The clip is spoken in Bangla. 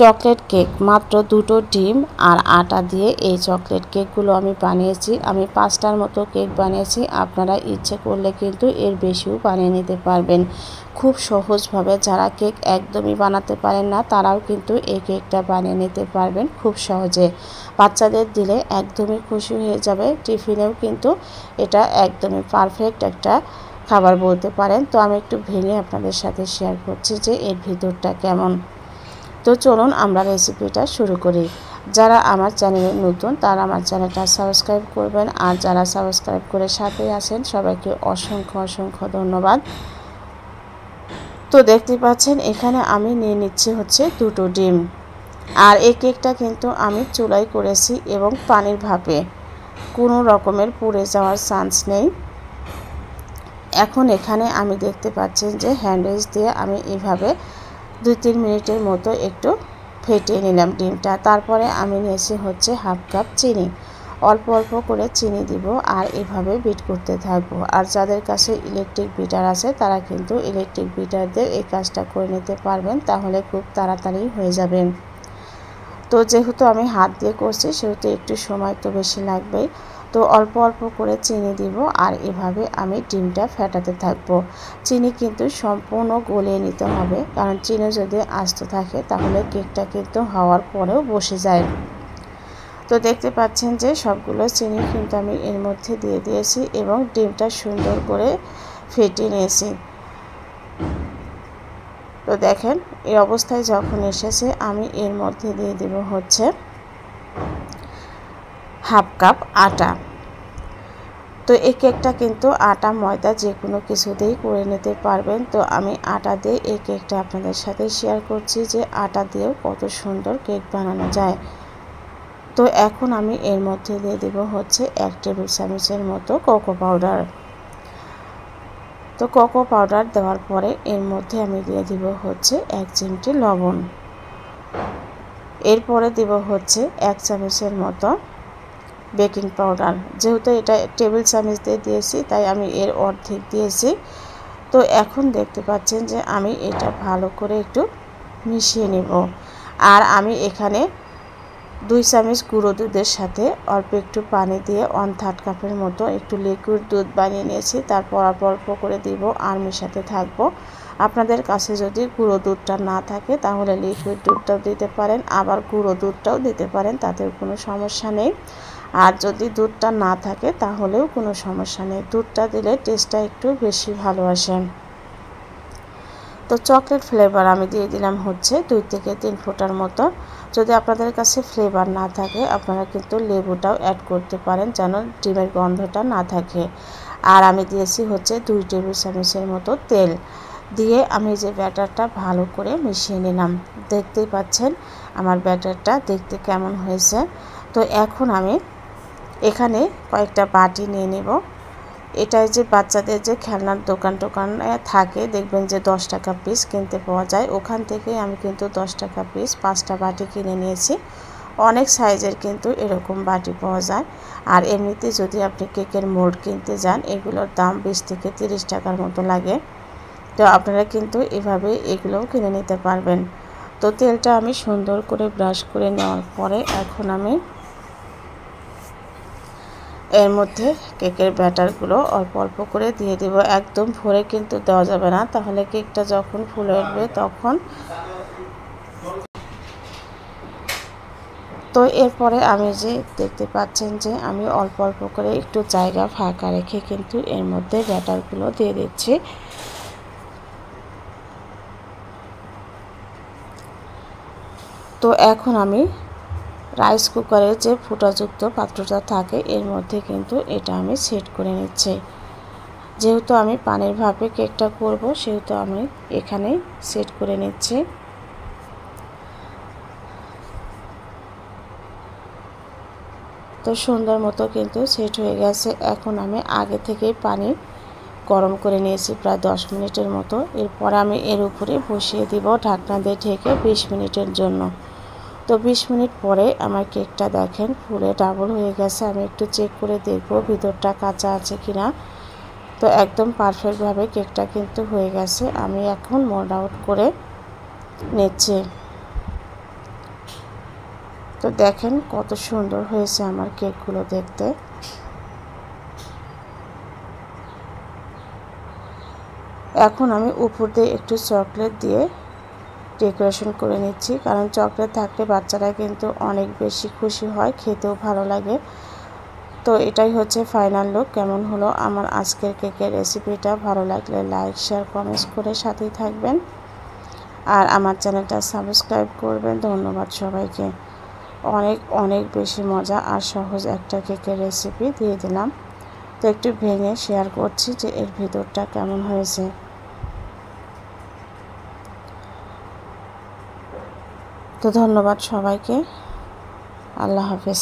চকলেট কেক, মাত্র দুটো ডিম আর আটা দিয়ে এই চকলেট কেকগুলো আমি বানিয়েছি। আমি 5টার মতো কেক বানিয়েছি। আপনারা ইচ্ছে করলে কিন্তু এর বেশিও বানিয়ে নিতে পারবেন খুব সহজভাবে। যারা কেক একদমই বানাতে পারেন না তারাও কিন্তু এই কেকটা বানিয়ে নিতে পারবেন খুব সহজে। বাচ্চাদের দিলে একদমই খুশি হয়ে যাবে। টিফিনেও কিন্তু এটা একদমই পারফেক্ট একটা খাবার বলতে পারেন। তো আমি একটু ভেঙে আপনাদের সাথে শেয়ার করছি যে এর ভিতরটা কেমন। তো চলুন আমরা রেসিপিটা শুরু করি। যারা আমার চ্যানেলে নতুন তারা আমার চ্যানেলটা সাবস্ক্রাইব করবেন, আর যারা সাবস্ক্রাইব করে সাথে আছেন সবাইকে অসংখ্য অসংখ্য ধন্যবাদ। তো দেখতে পাচ্ছেন এখানে আমি নিয়ে নিচ্ছি হচ্ছে দুটো ডিম, আর এই কেকটা কিন্তু আমি চুলায় করেছি এবং পানির ভাপে, কোনো রকমের পুড়ে যাওয়ার চান্স নেই। এখন এখানে আমি দেখতে পাচ্ছেন যে হ্যান্ডউইচ দিয়ে আমি এইভাবে 2-3 মিনিটের মতো একটু ফেটিয়ে নিলাম ডিমটা। তারপরে আমি নিয়েছি হচ্ছে হাফ কাপ চিনি, অল্প অল্প করে চিনি দিব আর এভাবে বিট করতে থাকবো। আর যাদের কাছে ইলেকট্রিক বিটার আছে তারা কিন্তু ইলেকট্রিক বিটার দিয়ে এই কাজটা করে নিতে পারবেন, তাহলে খুব তাড়াতাড়ি হয়ে যাবেন। তো যেহেতু আমি হাত দিয়ে করছি সেহেতু একটু সময় তো বেশি লাগবেই। তো অল্প অল্প করে চিনি দিব আর এভাবে আমি ডিমটা ফেটাতে থাকবো। চিনি কিন্তু সম্পূর্ণ গলিয়ে নিতে হবে, কারণ চিনি যদি আস্ত থাকে তাহলে কেকটা কিন্তু হওয়ার পরেও বসে যায়। তো দেখতে পাচ্ছেন যে সবগুলো চিনি কিন্তু আমি এর মধ্যে দিয়ে দিয়েছি এবং ডিমটা সুন্দর করে ফেটিয়ে নিয়েছি। তো দেখেন এই অবস্থায় যখন এসেছে আমি এর মধ্যে দিয়ে দেব হচ্ছে হাফ কাপ আটা। তো এই কেকটা কিন্তু আটা ময়দা যে কোনো কিছু দিয়েই করে নিতে পারবেন। তো আমি আটা দিয়ে এই কেকটা আপনাদের সাথে শেয়ার করছি যে আটা দিয়েও কত সুন্দর কেক বানানো যায়। তো এখন আমি এর মধ্যে দিয়ে দেব হচ্ছে 1 টেবিল চামচের মতো কোকো পাউডার। তো কোকো পাউডার দেওয়ার পরে এর মধ্যে আমি দিয়ে দিব হচ্ছে 1 চিমটি লবণ। এরপরে দেব হচ্ছে 1 চামচের মতো বেকিং পাউডার। যেহেতু এটা টেবিল চামচ দিয়ে দিয়েছি তাই আমি এর অর্ধেক দিয়েছি। তো এখন দেখতে পাচ্ছেন যে আমি এটা ভালো করে একটু মিশিয়ে নেব। আর আমি এখানে 2 চামচ গুঁড়ো দুধের সাথে অল্প একটু পানি দিয়ে 1/3 কাপের মতো একটু লিকুইড দুধ বানিয়ে নিয়েছি। তারপর অল্প অল্প করে দিব আর মেশাতে থাকবো। আপনাদের কাছে যদি গুঁড়ো দুধটা না থাকে তাহলে লিকুইড দুধটাও দিতে পারেন, আবার গুঁড়ো দুধটাও দিতে পারেন, তাতে কোনো সমস্যা নেই। আর যদি দুধটা না থাকে তাহলেও কোনো সমস্যা নেই, দুধটা দিলে টেস্টটা একটু বেশি ভালো আসে। তো চকলেট ফ্লেভার আমি দিয়ে দিলাম হচ্ছে 2 থেকে 3 ফোঁটার মতো। যদি আপনাদের কাছে ফ্লেভার না থাকে আপনারা কিন্তু লেবুটাও অ্যাড করতে পারেন যেন ডিমের গন্ধটা না থাকে। আর আমি দিয়েছি হচ্ছে 2 টেবিল চামচের মতো তেল দিয়ে আমি যে ব্যাটারটা ভালো করে মিশিয়ে নিলাম। দেখতেই পাচ্ছেন আমার ব্যাটারটা দেখতে কেমন হয়েছে। তো এখন আমি এখানে কয়েকটা বাটি নিয়ে নেব। এটাই যে বাচ্চাদের যে খেলনার দোকানে থাকে দেখবেন যে 10 টাকা পিস কিনতে পাওয়া যায়, ওখান থেকেই আমি কিন্তু 10 টাকা পিস 5টা বাটি কিনে নিয়েছি। অনেক সাইজের কিন্তু এরকম বাটি পাওয়া যায়। আর এমনিতে যদি আপনি কেকের মোল্ড কিনতে যান এগুলোর দাম 20 থেকে 30 টাকার মতো লাগে। তো আপনারা কিন্তু এভাবে এগুলোও কিনে নিতে পারবেন। তো তেলটা আমি সুন্দর করে ব্রাশ করে নেওয়ার পরে এখন আমি এর মধ্যে কেকের ব্যাটারগুলো অল্প অল্প করে দিয়ে দেব। একদম ভরে কিন্তু দেওয়া যাবে না, তাহলে কেকটা যখন ফুলে উঠবে তখন। তো এরপরে আমি যে দেখতে পাচ্ছেন যে আমি অল্প অল্প করে একটু জায়গা ফাঁকা রেখে কিন্তু এর মধ্যে ব্যাটারগুলো দিয়ে দিচ্ছি। তো এখন আমি রাইস কুকারের যে ফুটাযুক্ত পাত্রটা থাকে এর মধ্যে কিন্তু এটা আমি সেট করে নিচ্ছি। যেহেতু আমি পানির ভাপে কেকটা করব সেহেতু আমি এখানে সেট করে নিচ্ছি। তো সুন্দর মতো কিন্তু সেট হয়ে গেছে। এখন আমি আগে থেকেই পানি গরম করে নিয়েছি প্রায় 10 মিনিটের মতো। এরপর আমি এর উপরে বসিয়ে দিব ঢাকনা দিয়ে ঢেকে 20 মিনিটের জন্য। তো 20 মিনিট পরে আমার কেকটা দেখেন ফুলে ডাবল হয়ে গেছে। আমি একটু চেক করে দেখব ভিতরটা কাঁচা আছে কিনা। তো একদম পারফেক্টভাবে কেকটা কিন্তু হয়ে গেছে। আমি এখন মোল্ড আউট করে নিচ্ছি। তো দেখেন কত সুন্দর হয়েছে আমার কেকগুলো দেখতে। এখন আমি উপর দিয়ে একটু চকলেট দিয়ে ডেকোরেশন করে নিচ্ছি, কারণ চকলেট থাকলে বাচ্চারা কিন্তু অনেক বেশি খুশি হয়, খেতেও ভালো লাগে। তো এটাই হচ্ছে ফাইনাল লুক। কেমন হলো আমার আজকের কেকের রেসিপিটা? ভালো লাগলে লাইক, শেয়ার, কমেন্টস করে সাথেই থাকবেন আর আমার চ্যানেলটা সাবস্ক্রাইব করবেন। ধন্যবাদ সবাইকে। অনেক অনেক বেশি মজা আর সহজ একটা কেকের রেসিপি দিয়ে দিলাম। তো একটু ভেঙে শেয়ার করছি যে এর ভিতরটা কেমন হয়েছে। তো ধন্যবাদ সবাইকে। আল্লাহ হাফেজ।